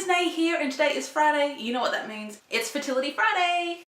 Nae here, and today is Friday. You know what that means. It's Fertility Friday!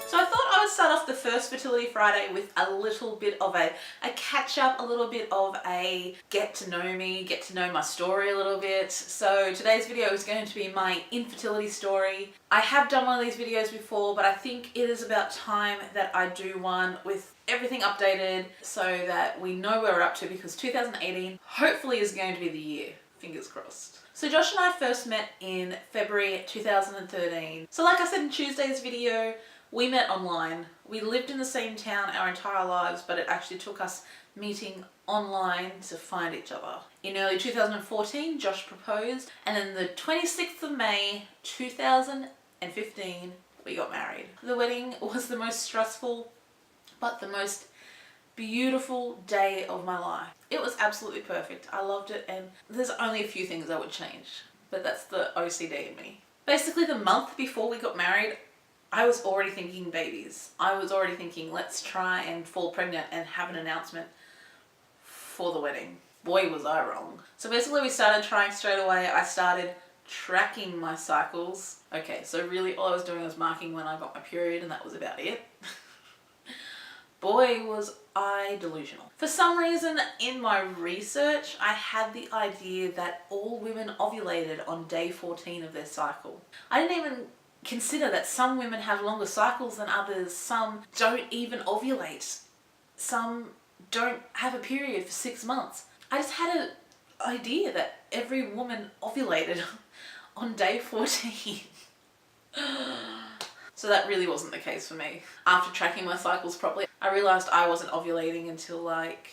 So I thought I would start off the first Fertility Friday with a little bit of a catch up, a little bit of a get to know me, get to know my story a little bit. So today's video is going to be my infertility story. I have done one of these videos before, but I think it is about time that I do one with everything updated so that we know where we're up to, because 2018 hopefully is going to be the year. Fingers crossed. So Josh and I first met in February 2013. So like I said in Tuesday's video, we met online. We lived in the same town our entire lives, but it actually took us meeting online to find each other. In early 2014, Josh proposed, and then the 26th of May 2015, we got married. The wedding was the most stressful, but the most beautiful day of my life. It was absolutely perfect. I loved it, and there's only a few things I would change, but that's the OCD in me. Basically, the month before we got married, I was already thinking babies. I was already thinking, let's try and fall pregnant and have an announcement for the wedding. Boy, was I wrong. So basically we started trying straight away. I started tracking my cycles. Okay, so really all I was doing was marking when I got my period, and that was about it. Boy, was I delusional. For some reason in my research, I had the idea that all women ovulated on day 14 of their cycle. I didn't even consider that some women have longer cycles than others. Some don't even ovulate. Some don't have a period for 6 months. I just had an idea that every woman ovulated on day 14. So that really wasn't the case for me. After tracking my cycles properly, I realized I wasn't ovulating until like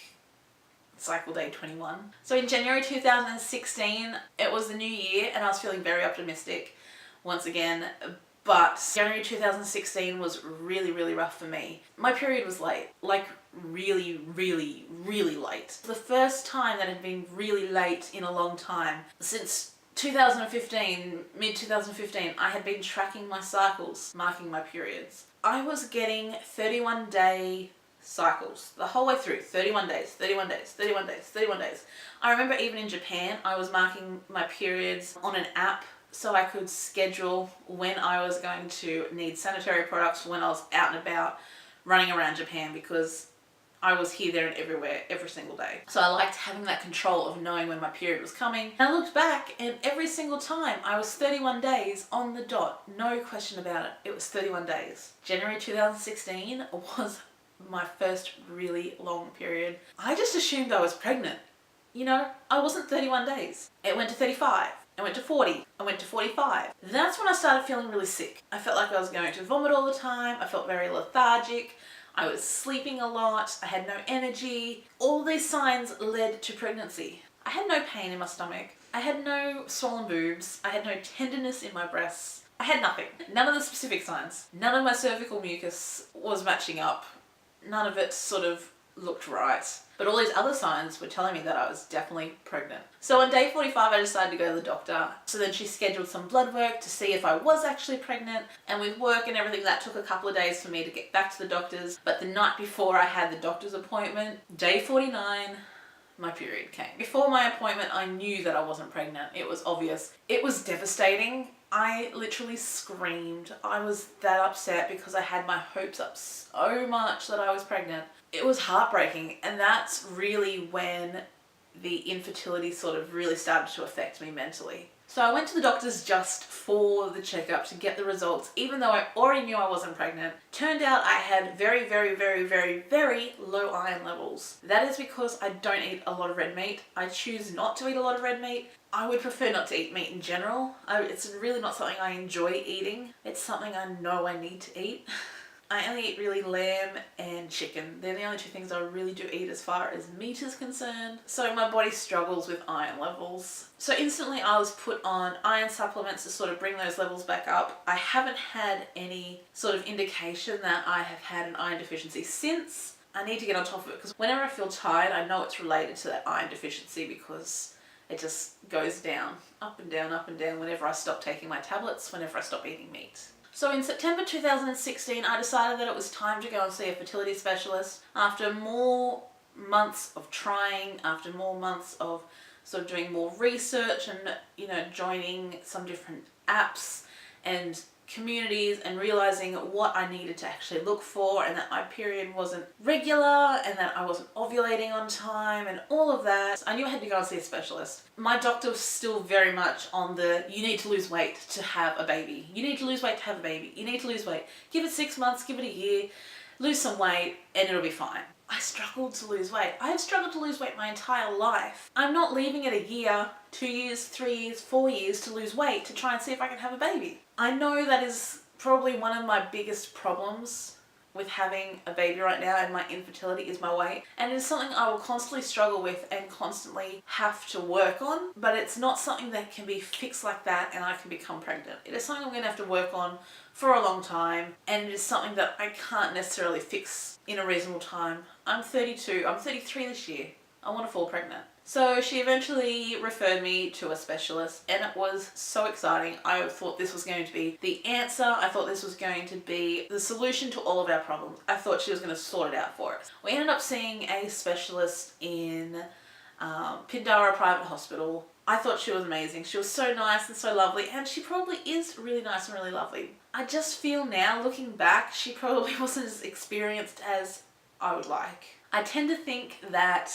cycle day 21. So in January 2016, it was the new year, and I was feeling very optimistic once again, but January 2016 was really rough for me. My period was late, like really late. The first time that had been really late in a long time. Since 2015, mid 2015, I had been tracking my cycles, marking my periods. I was getting 31-day cycles the whole way through. 31 days, 31 days, 31 days, 31 days. I remember even in Japan, I was marking my periods on an app so I could schedule when I was going to need sanitary products when I was out and about running around Japan, because I was here, there and everywhere every single day. So I liked having that control of knowing when my period was coming. And I looked back, and every single time I was 31 days on the dot. No question about it. It was 31 days. January 2016 was my first really long period. I just assumed I was pregnant. You know, I wasn't 31 days. It went to 35. I went to 40. I went to 45. That's when I started feeling really sick. I felt like I was going to vomit all the time. I felt very lethargic. I was sleeping a lot. I had no energy. All these signs led to pregnancy. I had no pain in my stomach. I had no swollen boobs. I had no tenderness in my breasts. I had nothing. None of the specific signs. None of my cervical mucus was matching up. None of it sort of looked right. But all these other signs were telling me that I was definitely pregnant. So on day 45, I decided to go to the doctor. So then she scheduled some blood work to see if I was actually pregnant. And with work and everything, that took a couple of days for me to get back to the doctors. But the night before I had the doctor's appointment, day 49, my period came. Before my appointment, I knew that I wasn't pregnant. It was obvious. It was devastating. I literally screamed. I was that upset because I had my hopes up so much that I was pregnant. It was heartbreaking, and that's really when the infertility sort of really started to affect me mentally. So I went to the doctors just for the checkup to get the results, even though I already knew I wasn't pregnant. Turned out I had very low iron levels. That is because I don't eat a lot of red meat. I choose not to eat a lot of red meat. I would prefer not to eat meat in general. It's really not something I enjoy eating. It's something I know I need to eat. I only eat really lamb and chicken. They're the only two things I really do eat as far as meat is concerned. So my body struggles with iron levels. So instantly I was put on iron supplements to sort of bring those levels back up. I haven't had any sort of indication that I have had an iron deficiency since. I need to get on top of it, because whenever I feel tired, I know it's related to that iron deficiency, because it just goes down, up and down whenever I stop taking my tablets, whenever I stop eating meat. So in September 2016, I decided that it was time to go and see a fertility specialist. After more months of trying, after more months of sort of doing more research and, you know, joining some different apps and communities and realizing what I needed to actually look for, and that my period wasn't regular and that I wasn't ovulating on time and all of that, I knew I had to go and see a specialist. My doctor was still very much on the, you need to lose weight to have a baby. You need to lose weight to have a baby. You need to lose weight. Give it 6 months, give it a year, lose some weight and it'll be fine. I struggled to lose weight. I have struggled to lose weight my entire life. I'm not leaving it a year, 2 years, 3 years, 4 years to lose weight to try and see if I can have a baby. I know that is probably one of my biggest problems with having a baby right now, and my infertility is my weight. And it's something I will constantly struggle with and constantly have to work on, but it's not something that can be fixed like that and I can become pregnant. It is something I'm going to have to work on for a long time, and it is something that I can't necessarily fix in a reasonable time. I'm 32, I'm 33 this year. I want to fall pregnant. So she eventually referred me to a specialist, and it was so exciting. I thought this was going to be the answer. I thought this was going to be the solution to all of our problems. I thought she was going to sort it out for us. We ended up seeing a specialist in Pindara Private Hospital. I thought she was amazing. She was so nice and so lovely, and she probably is really nice and really lovely. I just feel now, looking back, she probably wasn't as experienced as I would like. I tend to think that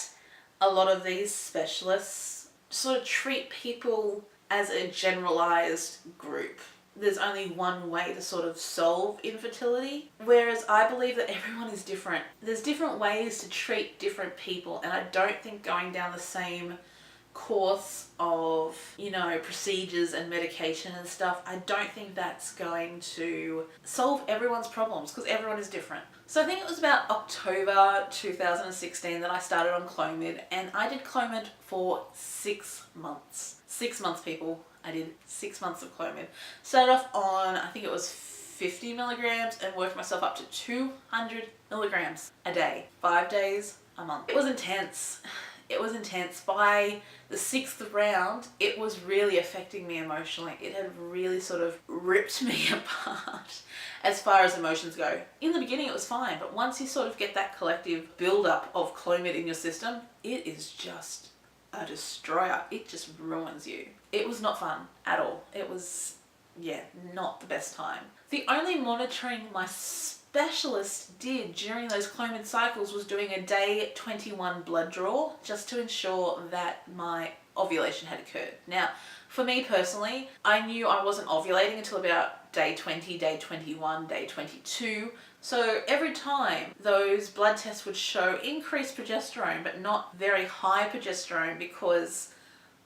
a lot of these specialists sort of treat people as a generalized group. There's only one way to sort of solve infertility, whereas I believe that everyone is different. There's different ways to treat different people, and I don't think going down the same course of, you know, procedures and medication and stuff, I don't think that's going to solve everyone's problems, because everyone is different. So I think it was about October 2016 that I started on Clomid, and I did Clomid for 6 months. 6 months, people. I did 6 months of Clomid. Started off on, I think it was 50 milligrams, and worked myself up to 200 milligrams a day, 5 days a month. It was intense. It was intense. By the 6th round, it was really affecting me emotionally. It had really sort of ripped me apart as far as emotions go. In the beginning, it was fine, but once you sort of get that collective build-up of Clomid in your system, it is just a destroyer. It just ruins you. It was not fun at all. It was, yeah, not the best time. The only monitoring my specialist did during those Clomid cycles was doing a day 21 blood draw, just to ensure that my ovulation had occurred. Now, for me personally, I knew I wasn't ovulating until about day 20, day 21, day 22. So every time those blood tests would show increased progesterone, but not very high progesterone, because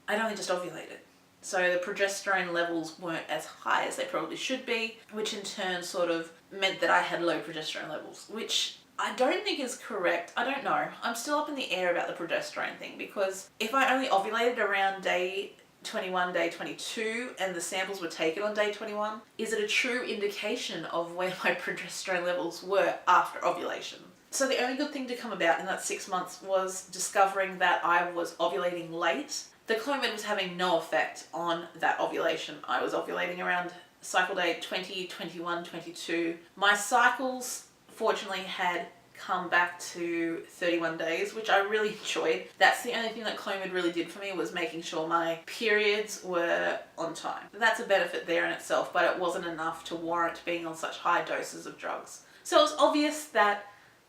I'd only just ovulated. So the progesterone levels weren't as high as they probably should be, which in turn sort of meant that I had low progesterone levels, which I don't think is correct. I don't know. I'm still up in the air about the progesterone thing, because if I only ovulated around day 21, day 22, and the samples were taken on day 21, is it a true indication of where my progesterone levels were after ovulation? So the only good thing to come about in that 6 months was discovering that I was ovulating late. The Clomid was having no effect on that ovulation. I was ovulating around cycle day 20, 21, 22. My cycles, fortunately, had come back to 31 days, which I really enjoyed. That's the only thing that Clomid really did for me, was making sure my periods were on time. That's a benefit there in itself, but it wasn't enough to warrant being on such high doses of drugs. So it was obvious that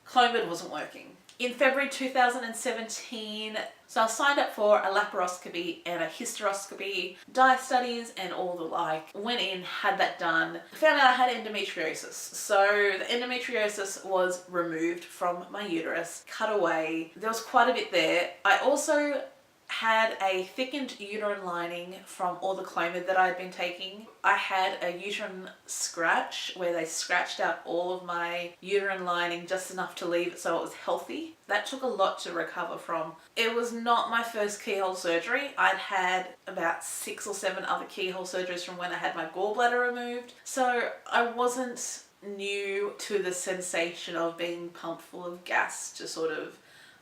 Clomid wasn't working. In February 2017, so I signed up for a laparoscopy and a hysteroscopy, dye studies and all the like. Went in, had that done, found out I had endometriosis. So the endometriosis was removed from my uterus, cut away. There was quite a bit there. I also had a thickened uterine lining from all the Clomid that I had been taking. I had a uterine scratch where they scratched out all of my uterine lining just enough to leave it so it was healthy. That took a lot to recover from. It was not my first keyhole surgery. I'd had about 6 or 7 other keyhole surgeries from when I had my gallbladder removed. So I wasn't new to the sensation of being pumped full of gas to sort of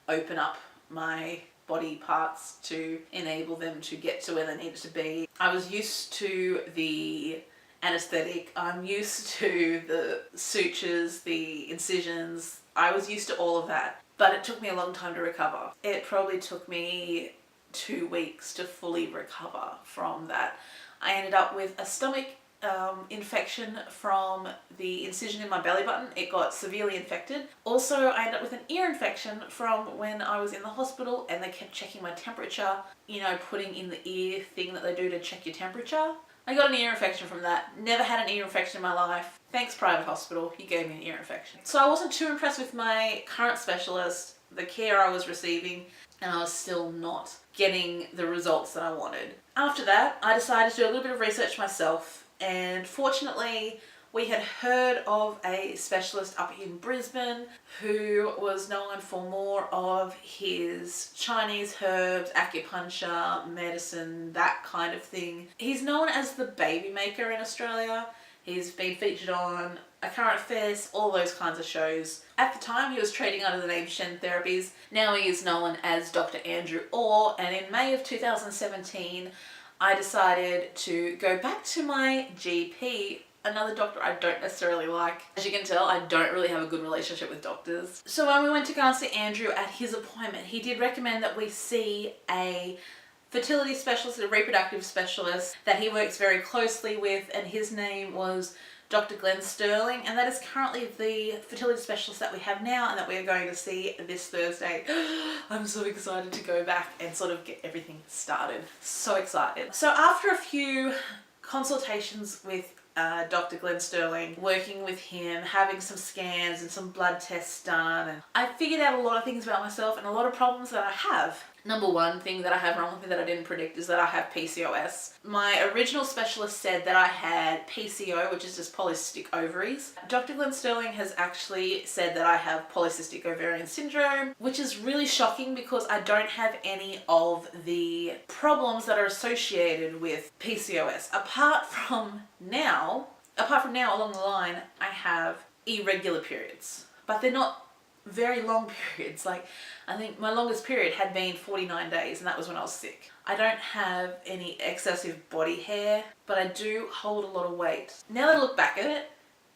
open up my body parts to enable them to get to where they needed to be. I was used to the anesthetic, I'm used to the sutures, the incisions, I was used to all of that. but it took me a long time to recover. It probably took me 2 weeks to fully recover from that. I ended up with a stomach infection from the incision in my belly button. It got severely infected. Also, I ended up with an ear infection from when I was in the hospital and they kept checking my temperature, you know, putting in the ear thing that they do to check your temperature. I got an ear infection from that. Never had an ear infection in my life. Thanks, private hospital, you gave me an ear infection. So I wasn't too impressed with my current specialist, the care I was receiving, and I was still not getting the results that I wanted. After that, I decided to do a little bit of research myself, and fortunately we had heard of a specialist up in Brisbane who was known for more of his Chinese herbs, acupuncture, medicine, that kind of thing. He's known as the baby maker in Australia. He's been featured on A Current Affairs, all those kinds of shows. At the time, he was trading under the name Shen Therapies. Now he is known as Dr. Andrew Orr, and in May of 2017, I decided to go back to my GP, another doctor I don't necessarily like. As you can tell, I don't really have a good relationship with doctors. So when we went to go and see Andrew at his appointment, he did recommend that we see a fertility specialist, a reproductive specialist that he works very closely with, and his name was Dr. Glenn Sterling, and that is currently the fertility specialist that we have now and that we are going to see this Thursday. I'm so excited to go back and sort of get everything started. So excited. So after a few consultations with Dr. Glenn Sterling, working with him, having some scans and some blood tests done, and I figured out a lot of things about myself and a lot of problems that I have. Number one thing that I have wrong with me that I didn't predict is that I have PCOS. My original specialist said that I had PCO, which is just polycystic ovaries. Dr. Glenn Sterling has actually said that I have polycystic ovarian syndrome, which is really shocking because I don't have any of the problems that are associated with PCOS. Apart from now along the line, I have irregular periods, but they're not very long periods. Like, I think my longest period had been 49 days, and that was when I was sick. I don't have any excessive body hair, but I do hold a lot of weight. Now that I look back at it,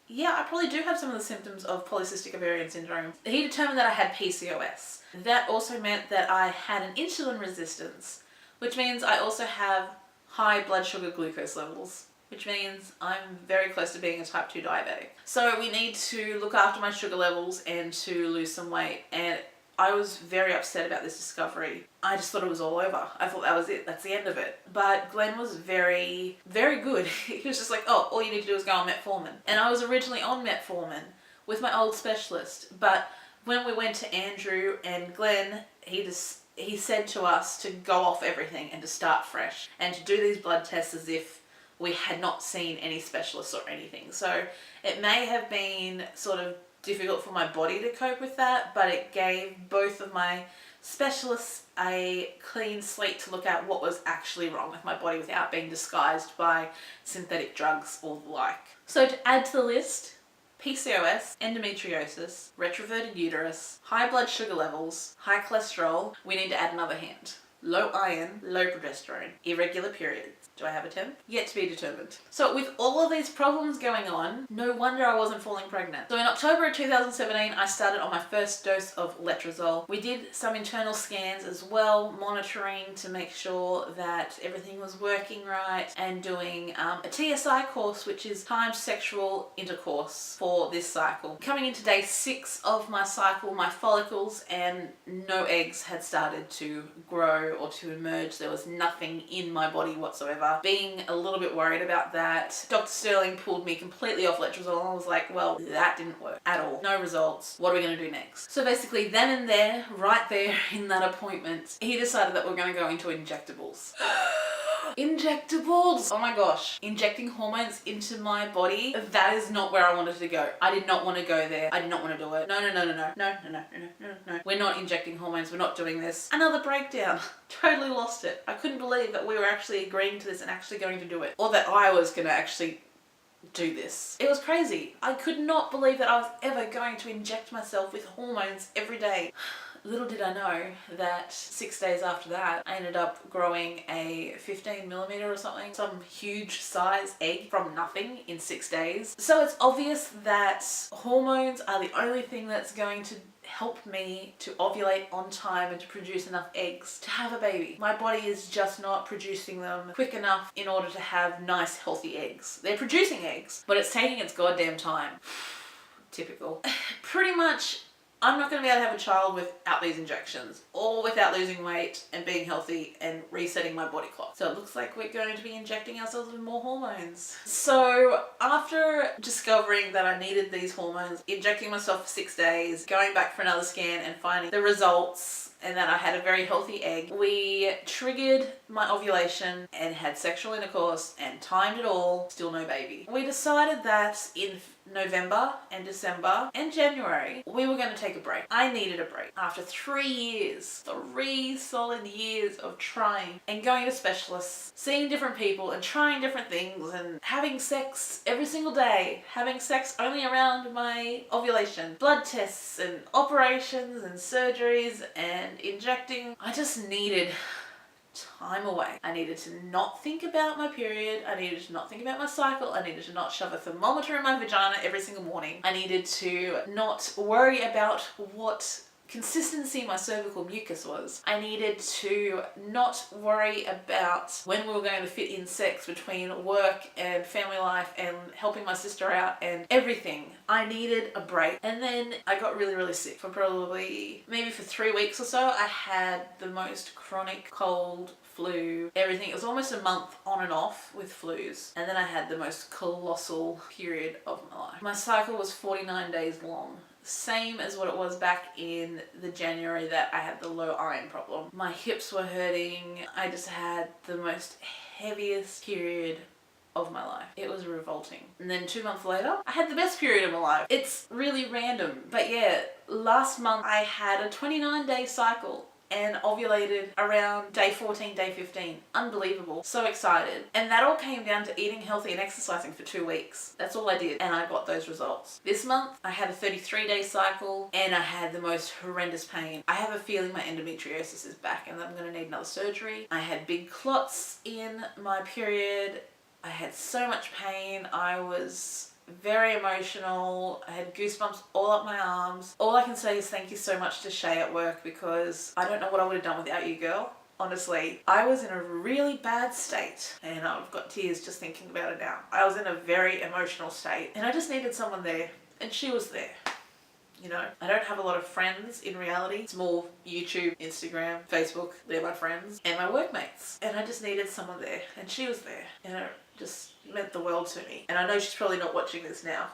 yeah, I probably do have some of the symptoms of polycystic ovarian syndrome. He determined that I had PCOS. That also meant that I had an insulin resistance, which means I also have high blood sugar glucose levels, which means I'm very close to being a type 2 diabetic. So we need to look after my sugar levels and to lose some weight, and I was very upset about this discovery. I just thought it was all over. I thought that was it, that's the end of it. But Glenn was very, very good. He was just like, oh, all you need to do is go on metformin. And I was originally on metformin with my old specialist, but when we went to Andrew and Glenn, he said to us to go off everything and to start fresh and to do these blood tests as if we had not seen any specialists or anything. So it may have been sort of difficult for my body to cope with that, but it gave both of my specialists a clean slate to look at what was actually wrong with my body without being disguised by synthetic drugs or the like. So to add to the list, PCOS, endometriosis, retroverted uterus, high blood sugar levels, high cholesterol. We need to add another hint. Low iron, low progesterone, irregular periods. Do I have a 10? Yet to be determined. So with all of these problems going on, no wonder I wasn't falling pregnant. So in October of 2017, I started on my first dose of letrozole. We did some internal scans as well, monitoring to make sure that everything was working right, and doing a TSI course, which is timed sexual intercourse for this cycle. Coming into day 6 of my cycle, my follicles and no eggs had started to grow or to emerge. There was nothing in my body whatsoever. Being a little bit worried about that, Dr. Sterling pulled me completely off letrozole, and I was like, well, that didn't work at all. No results. What are we going to do next? So basically then and there, right there in that appointment, he decided that we're going to go into injectables. Injectables! Oh my gosh. Injecting hormones into my body, that is not where I wanted to go. I did not want to go there. I did not want to do it. No. We're not injecting hormones. We're not doing this. Another breakdown. Totally lost it. I couldn't believe that we were actually agreeing to this and actually going to do it. Or that I was going to actually do this. It was crazy. I could not believe that I was ever going to inject myself with hormones every day. Little did I know that 6 days after that, I ended up growing a 15mm or something, some huge size egg from nothing in 6 days. So it's obvious that hormones are the only thing that's going to help me to ovulate on time and to produce enough eggs to have a baby. My body is just not producing them quick enough in order to have nice, healthy eggs. They're producing eggs, but it's taking its goddamn time. Typical. Pretty much, I'm not going to be able to have a child without these injections or without losing weight and being healthy and resetting my body clock. So it looks like we're going to be injecting ourselves with more hormones. So after discovering that I needed these hormones, injecting myself for 6 days, going back for another scan and finding the results and that I had a very healthy egg, we triggered my ovulation and had sexual intercourse and timed it all, still no baby. We decided that in November and December and January, we were going to take a break. I needed a break. After 3 solid years of trying and going to specialists, seeing different people and trying different things and having sex every single day, having sex only around my ovulation, blood tests and operations and surgeries and injecting, I just needed time away. I needed to not think about my period. I needed to not think about my cycle. I needed to not shove a thermometer in my vagina every single morning. I needed to not worry about what consistency my cervical mucus was. I needed to not worry about when we were going to fit in sex between work and family life and helping my sister out and everything. I needed a break. And then I got really, really sick for maybe for 3 weeks or so. I had the most chronic cold, flu, everything. It was almost a month on and off with flus. And then I had the most colossal period of my life. My cycle was 49 days long. Same as what it was back in the January that I had the low iron problem. My hips were hurting. I just had the most heaviest period of my life. It was revolting. And then 2 months later, I had the best period of my life. It's really random. But yeah, last month I had a 29-day cycle and ovulated around day 14, day 15. Unbelievable. So excited. And that all came down to eating healthy and exercising for 2 weeks. That's all I did. And I got those results. This month, I had a 33-day cycle and I had the most horrendous pain. I have a feeling my endometriosis is back and I'm going to need another surgery. I had big clots in my period. I had so much pain. I was very emotional. I had goosebumps all up my arms. All I can say is thank you so much to Shay at work because I don't know what I would have done without you, girl. Honestly, I was in a really bad state and I've got tears just thinking about it now. I was in a very emotional state and I just needed someone there and she was there. You know, I don't have a lot of friends in reality. It's more YouTube, Instagram, Facebook. They're my friends and my workmates. And I just needed someone there and she was there. And it just meant the world to me. And I know she's probably not watching this now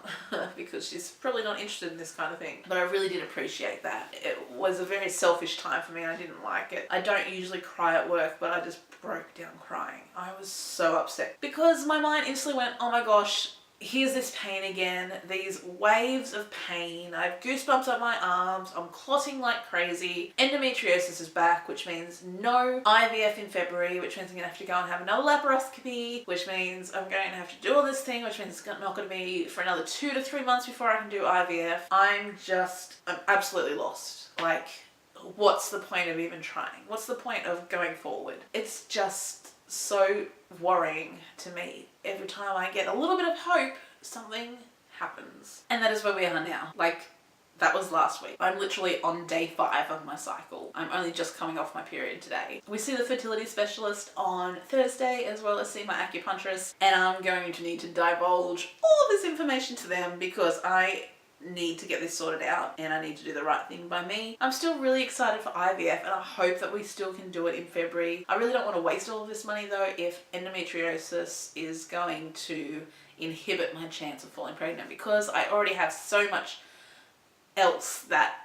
because she's probably not interested in this kind of thing. But I really did appreciate that. It was a very selfish time for me and I didn't like it. I don't usually cry at work, but I just broke down crying. I was so upset because my mind instantly went, oh my gosh, here's this pain again, these waves of pain. I have goosebumps up my arms. I'm clotting like crazy. Endometriosis is back, which means no IVF in February, which means I'm gonna have to go and have another laparoscopy, which means I'm going to have to do all this thing, which means it's not gonna be for another 2 to 3 months before I can do IVF. I'm absolutely lost. Like, what's the point of even trying? What's the point of going forward? It's just so worrying to me. Every time I get a little bit of hope, something happens. And that is where we are now. Like, that was last week. I'm literally on day 5 of my cycle. I'm only just coming off my period today. We see the fertility specialist on Thursday as well as see my acupuncturist, and I'm going to need to divulge all of this information to them because I need to get this sorted out and I need to do the right thing by me. I'm still really excited for IVF and I hope that we still can do it in February. I really don't want to waste all of this money though if endometriosis is going to inhibit my chance of falling pregnant because I already have so much else that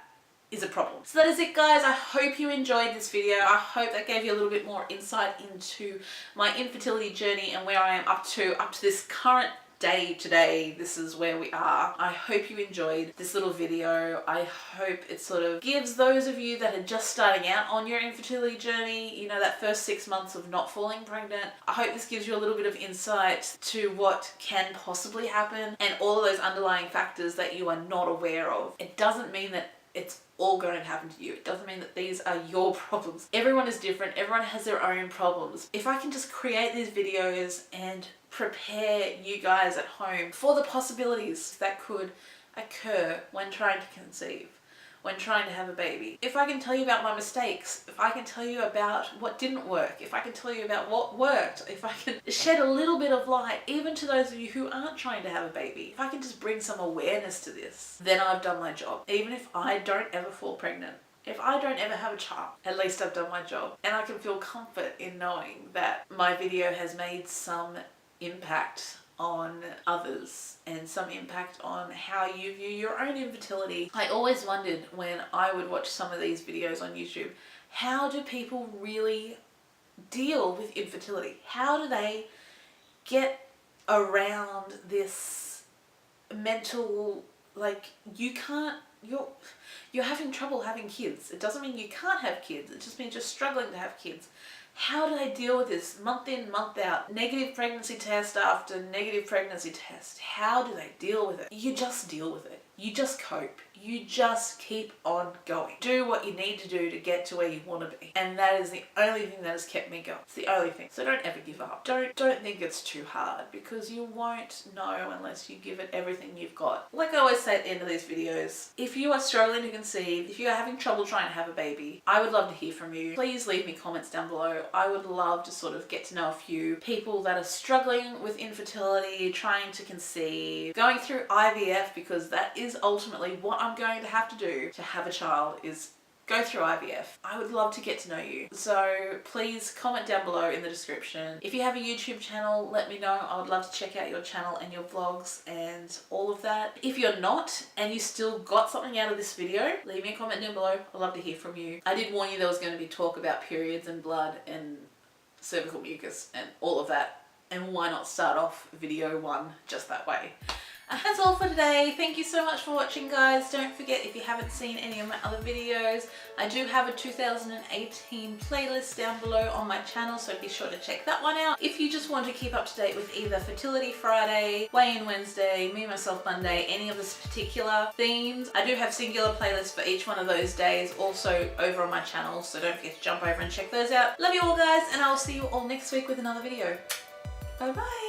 is a problem. So that is it, guys. I hope you enjoyed this video. I hope that gave you a little bit more insight into my infertility journey and where I am up to this current day today. This is where we are. I hope you enjoyed this little video. I hope it sort of gives those of you that are just starting out on your infertility journey, you know, that first 6 months of not falling pregnant. I hope this gives you a little bit of insight to what can possibly happen and all of those underlying factors that you are not aware of. It doesn't mean that it's all going to happen to you. It doesn't mean that these are your problems. Everyone is different. Everyone has their own problems. If I can just create these videos and prepare you guys at home for the possibilities that could occur when trying to conceive, when trying to have a baby. If I can tell you about my mistakes, if I can tell you about what didn't work, if I can tell you about what worked, if I can shed a little bit of light, even to those of you who aren't trying to have a baby, if I can just bring some awareness to this, then I've done my job. Even if I don't ever fall pregnant, if I don't ever have a child, at least I've done my job. And I can feel comfort in knowing that my video has made some impact on others and some impact on how you view your own infertility. I always wondered when I would watch some of these videos on YouTube, how do people really deal with infertility? How do they get around this mental, like, you're having trouble having kids. It doesn't mean you can't have kids. It just means you're struggling to have kids. How do they deal with this month in, month out? Negative pregnancy test after negative pregnancy test. How do they deal with it? You just deal with it. You just cope. You just keep on going. Do what you need to do to get to where you want to be. And that is the only thing that has kept me going. It's the only thing. So don't ever give up. Don't think it's too hard, because you won't know unless you give it everything you've got. Like I always say at the end of these videos, if you are struggling to conceive, if you are having trouble trying to have a baby, I would love to hear from you. Please leave me comments down below. I would love to sort of get to know a few people that are struggling with infertility, trying to conceive, going through IVF, because that is ultimately what I'm going to have to do to have a child, is go through IVF. I would love to get to know you. So please comment down below in the description. If you have a YouTube channel, let me know. I would love to check out your channel and your vlogs and all of that. If you're not and you still got something out of this video, leave me a comment down below. I'd love to hear from you. I did warn you there was going to be talk about periods and blood and cervical mucus and all of that. And why not start off video 1 just that way? That's all for today. Thank you so much for watching, guys. Don't forget, if you haven't seen any of my other videos, I do have a 2018 playlist down below on my channel, so be sure to check that one out. If you just want to keep up to date with either Fertility Friday, Weigh-In Wednesday, Me, Myself Monday, any of this particular themes, I do have singular playlists for each one of those days also over on my channel, so don't forget to jump over and check those out. Love you all, guys, and I will see you all next week with another video. Bye bye.